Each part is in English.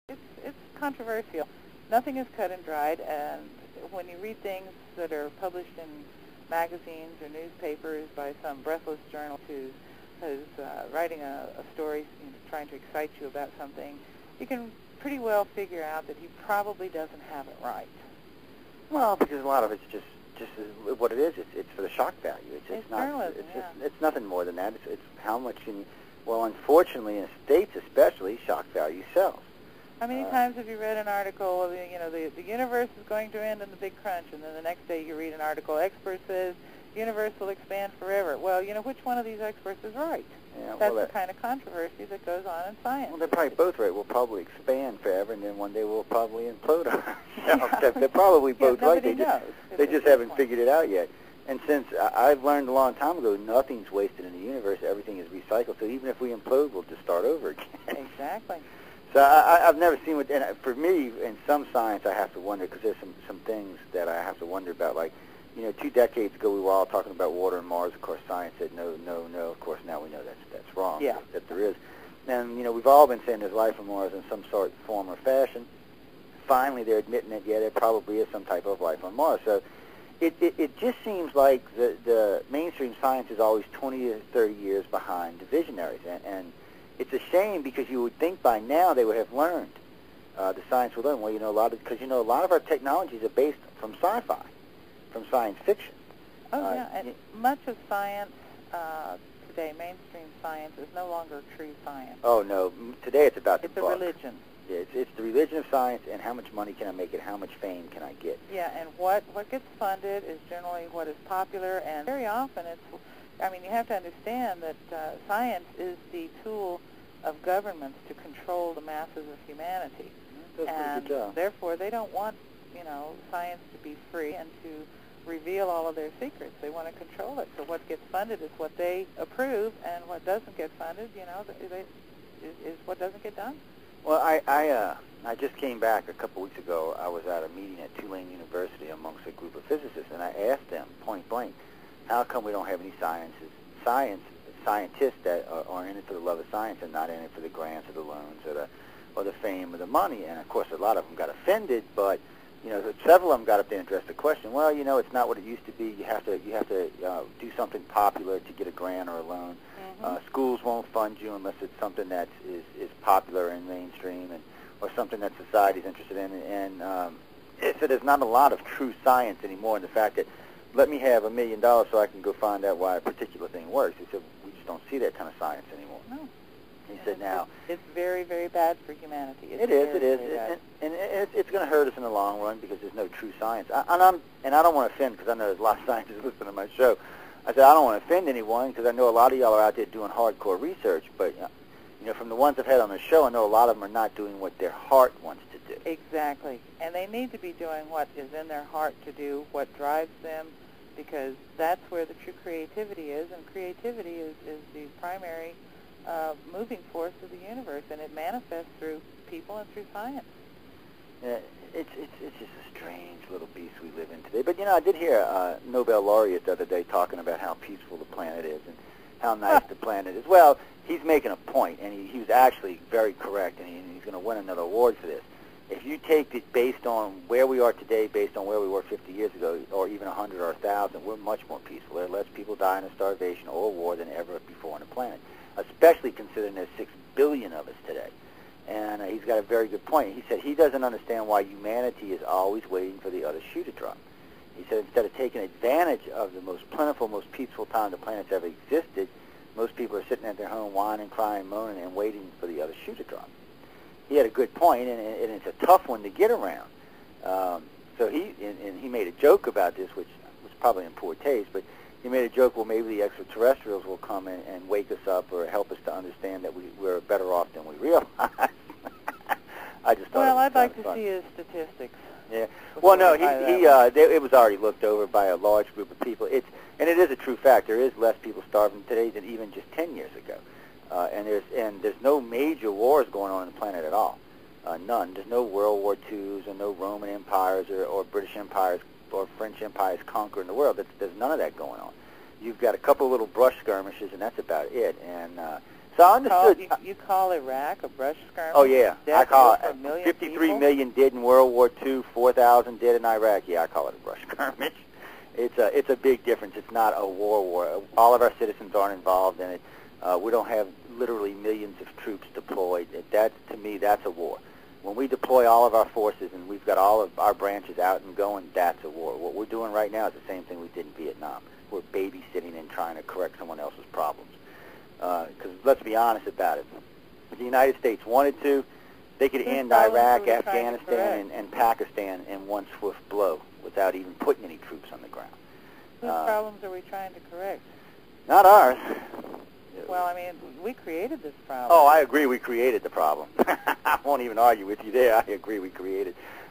It's controversial. Nothing is cut and dried, and when you read things that are published in magazines or newspapers by some breathless journalist who's writing a story, trying to excite you about something, you can pretty well figure out that he probably doesn't have it right. Well, because a lot of it's just what it is. It's for the shock value. It's journalism. It's nothing more than that. It's how much can you. Well, unfortunately, in the States especially, shock value sells. How many times have you read an article of, the universe is going to end in the Big Crunch, and then the next day you read an article, expert says the universe will expand forever. Well, which one of these experts is right? Yeah, That's the kind of controversy that goes on in science. Well, they're probably both right. We'll probably expand forever, and then one day we'll probably implode on ourselves. They're probably both right. They just haven't figured it out yet. And since I've learned a long time ago, nothing's wasted in the universe. Everything is recycled. So even if we implode, we'll just start over again. Exactly. So I've never seen what, and for me, in some science, I have to wonder, because there's some things that I have to wonder about. Like, 2 decades ago, we were all talking about water on Mars. Of course, science said no. Of course, now we know that's wrong. Yeah. That there is. And, we've all been saying there's life on Mars in some sort, form, or fashion. Finally, they're admitting that, yeah, there probably is some type of life on Mars. So it just seems like the mainstream science is always 20 or 30 years behind the visionaries. And it's a shame, because you would think by now they would have learned. The science would learn. Well, a lot of our technologies are based from sci-fi, from science fiction. Oh, yeah. And much of science today, mainstream science, is no longer true science. Oh, no. Today it's about the buck. It's a religion. Yeah, it's the religion of science, and how much money can I make it, how much fame can I get. Yeah, and what gets funded is generally what is popular, and very often you have to understand that science is the tool of governments to control the masses of humanity. That's a pretty good job. Therefore, they don't want, science to be free and to reveal all of their secrets. They want to control it. So what gets funded is what they approve, and what doesn't get funded, is what doesn't get done. Well, I just came back a couple weeks ago. I was at a meeting at Tulane University amongst a group of physicists, and I asked them point blank, how come we don't have any scientists that are in it for the love of science and not in it for the grants or the loans or the fame or the money? And of course, a lot of them got offended, but several of them got up there and addressed the question. Well, it's not what it used to be. You have to do something popular to get a grant or a loan. Schools won't fund you unless it's something that is popular and mainstream, or something that society's interested in. And so there's not a lot of true science anymore in the fact that, let me have $1 million so I can go find out why a particular thing works. He said, we just don't see that kind of science anymore. No. He said, now... It's very, very bad for humanity. It is. And it's going to hurt us in the long run, because there's no true science. And I don't want to offend, because I know there's a lot of scientists listening to my show. I said, I don't want to offend anyone, because I know a lot of y'all are out there doing hardcore research, but, from the ones I've had on the show, I know a lot of them are not doing what their heart wants to do. Exactly. And they need to be doing what is in their heart to do, what drives them, because that's where the true creativity is, and creativity is the primary moving force of the universe, and it manifests through people and through science. It's just a strange little beast we live in today. But, I did hear a Nobel laureate the other day talking about how peaceful the planet is and how nice the planet is. Well, he's making a point, and he was actually very correct, and he's going to win another award for this. If you take it based on where we are today, based on where we were 50 years ago, or even 100 or 1,000, we're much more peaceful. There are less people dying of starvation or war than ever before on the planet, especially considering there's 6 billion of us today. And he's got a very good point. He said he doesn't understand why humanity is always waiting for the other shoe to drop. He said instead of taking advantage of the most plentiful, most peaceful time the planet's ever existed, most people are sitting at their home whining, crying, moaning, and waiting for the other shoe to drop. He had a good point, and it's a tough one to get around. So he made a joke about this, which was probably in poor taste, but he made a joke, well, maybe the extraterrestrials will come in and wake us up or help us to understand that we're better off than we realize. I just thought I'd like to see his statistics. Yeah. Well, no, it was already looked over by a large group of people. And it is a true fact. There is less people starving today than even just 10 years ago. And there's no major wars going on the planet at all. None. There's no World War IIs or no Roman empires or British empires or French empires conquering the world. There's none of that going on. You've got a couple little brush skirmishes, and that's about it. And So I understood. You call Iraq a brush skirmish? Oh, yeah. I call it 53 people? million dead in World War II, 4,000 dead in Iraq. Yeah, I call it a brush skirmish. It's a big difference. It's not a war. All of our citizens aren't involved in it. We don't have literally millions of troops deployed. That, to me, that's a war. When we deploy all of our forces and we've got all of our branches out and going, that's a war. What we're doing right now is the same thing we did in Vietnam. We're babysitting and trying to correct someone else's problems. Because let's be honest about it. If the United States wanted to, they could end Iraq, Afghanistan, and Pakistan in one swift blow without even putting any troops on the ground. Whose problems are we trying to correct? Not ours. Well, I mean, we created this problem. Oh, I agree we created the problem. I won't even argue with you there. I agree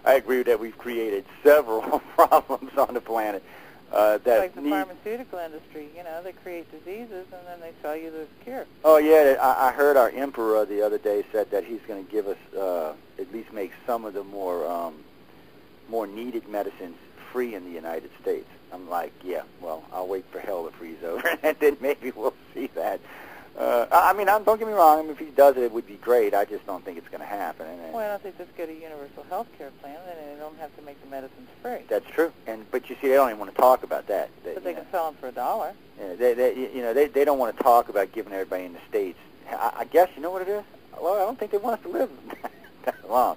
I agree that we've created several problems on the planet. Like the pharmaceutical industry, you know, they create diseases and then they sell you the cure. Oh, yeah, I heard our emperor the other day said that he's going to give us, at least make some of the more needed medicines free in the United States. I'm like, yeah, well, I'll wait for hell to freeze over, and then maybe we'll see that. I mean, don't get me wrong. I mean, if he does it, it would be great. I just don't think it's going to happen. Well, I don't think just get a universal health care plan, and they don't have to make the medicines free. That's true. But you see, they don't even want to talk about that. But they can sell them for $1. Yeah, they don't want to talk about giving everybody in the States. I guess, you know what it is? Well, I don't think they want us to live that long.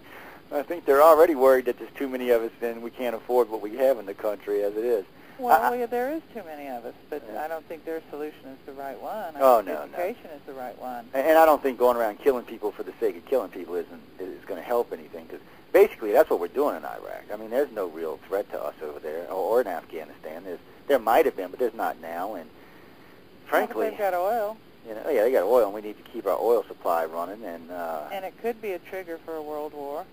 I think they're already worried that there's too many of us and we can't afford what we have in the country as it is. Well, there is too many of us, but I don't think their solution is the right one. I think education is the right one. And I don't think going around killing people for the sake of killing people is going to help anything, because basically that's what we're doing in Iraq. I mean, there's no real threat to us over there, or in Afghanistan. There might have been, but there's not now. And frankly, they've got oil. You know, yeah, they got oil, and we need to keep our oil supply running. And it could be a trigger for a world war.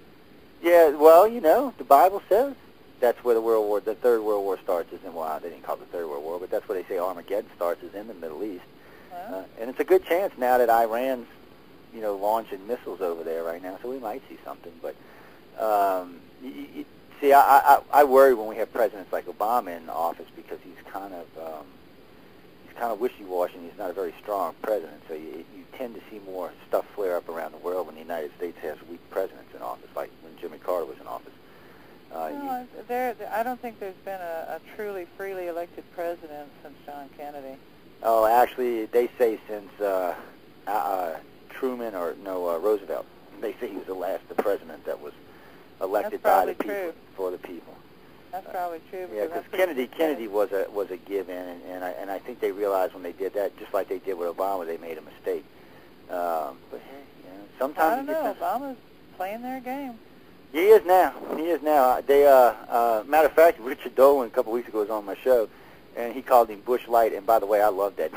Yeah, well, you know, the Bible says that's where the Third World War starts. Well, they didn't call it the Third World War, but that's where they say Armageddon starts, is in the Middle East. And it's a good chance now that Iran's, you know, launching missiles over there right now, so we might see something. But see, I worry when we have presidents like Obama in office, because he's kind of wishy-washy, and he's not a very strong president. So you tend to see more stuff flare up around the world when the United States has weak presidents in office, like when Jimmy Carter was in office. I don't think there's been a truly freely elected president since John Kennedy. Oh, actually, they say since Truman Roosevelt. They say he was the last president that was elected by the people for the people. That's probably true. Yeah, because Kennedy was a give-in, and I think they realized when they did that, just like they did with Obama, they made a mistake. But hey, you know, sometimes I don't know. Obama's playing their game. He is now. They, matter of fact, Richard Dolan a couple weeks ago was on my show, and he called him Bush Light. And by the way, I love that.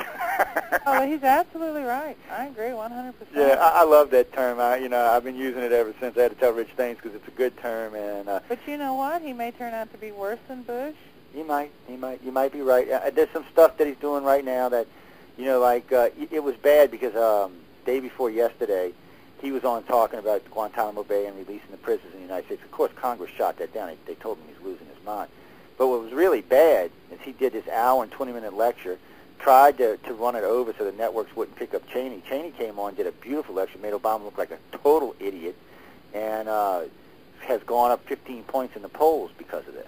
Oh, he's absolutely right. I agree 100%. Yeah, I love that term. I've been using it ever since. I had to tell Rich Thames because it's a good term. And but you know what? He may turn out to be worse than Bush. He might. You might be right. There's some stuff that he's doing right now that, you know, like it was bad because day before yesterday, he was on talking about Guantanamo Bay and releasing the prisoners in the United States. Of course, Congress shot that down. They told him he's losing his mind. But what was really bad is he did this hour and 20-minute lecture, tried to run it over so the networks wouldn't pick up Cheney. Cheney came on, did a beautiful lecture, made Obama look like a total idiot, and has gone up 15 points in the polls because of this.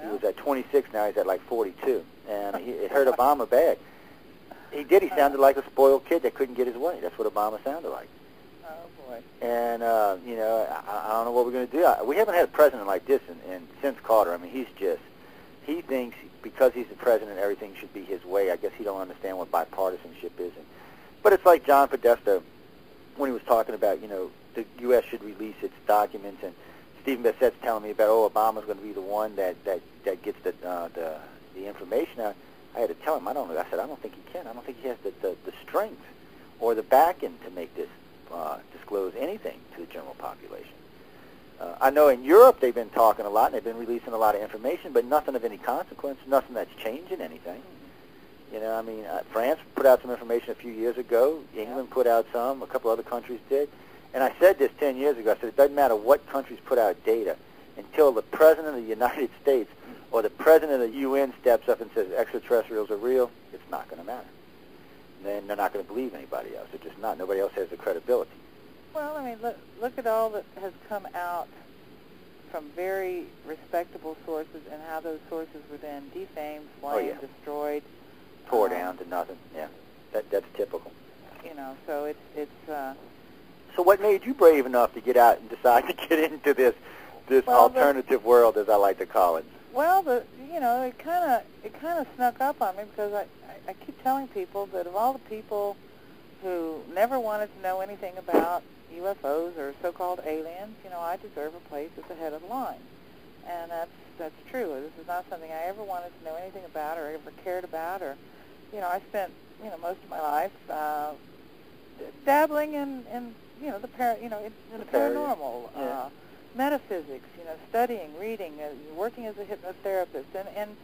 He was at 26, now he's at like 42. And it hurt Obama bad. He sounded like a spoiled kid that couldn't get his way. That's what Obama sounded like. And, you know, I don't know what we're going to do. We haven't had a president like this since Carter. I mean, he thinks because he's the president, everything should be his way. I guess he don't understand what bipartisanship is. But it's like John Podesta when he was talking about, you know, the U.S. should release its documents, and Stephen Bassett's telling me about, Obama's going to be the one that gets the information out. I had to tell him, I said, I don't think he can. I don't think he has the strength or the backing to make this disclose anything to the general population. I know in Europe they've been talking a lot, and they've been releasing a lot of information, but nothing of any consequence, nothing that's changing anything. You know, I mean, France put out some information a few years ago. England put out some. A couple other countries did. And I said this 10 years ago. I said it doesn't matter what countries put out data until the President of the United States or the President of the UN steps up and says extraterrestrials are real, it's not going to matter. then they're not going to believe anybody else. They're just not. Nobody else has the credibility. Well, I mean, look at all that has come out from very respectable sources and how those sources were then defamed, flamed, destroyed. Tore down to nothing. Yeah, that's typical. You know, so it's. So what made you brave enough to get out and decide to get into this alternative world, as I like to call it? Well, it kind of snuck up on me because I keep telling people that of all the people who never wanted to know anything about UFOs or so-called aliens, I deserve a place at the head of the line, and that's true. This is not something I ever wanted to know anything about or ever cared about, or I spent most of my life dabbling in the paranormal, metaphysics, studying, reading, working as a hypnotherapist, and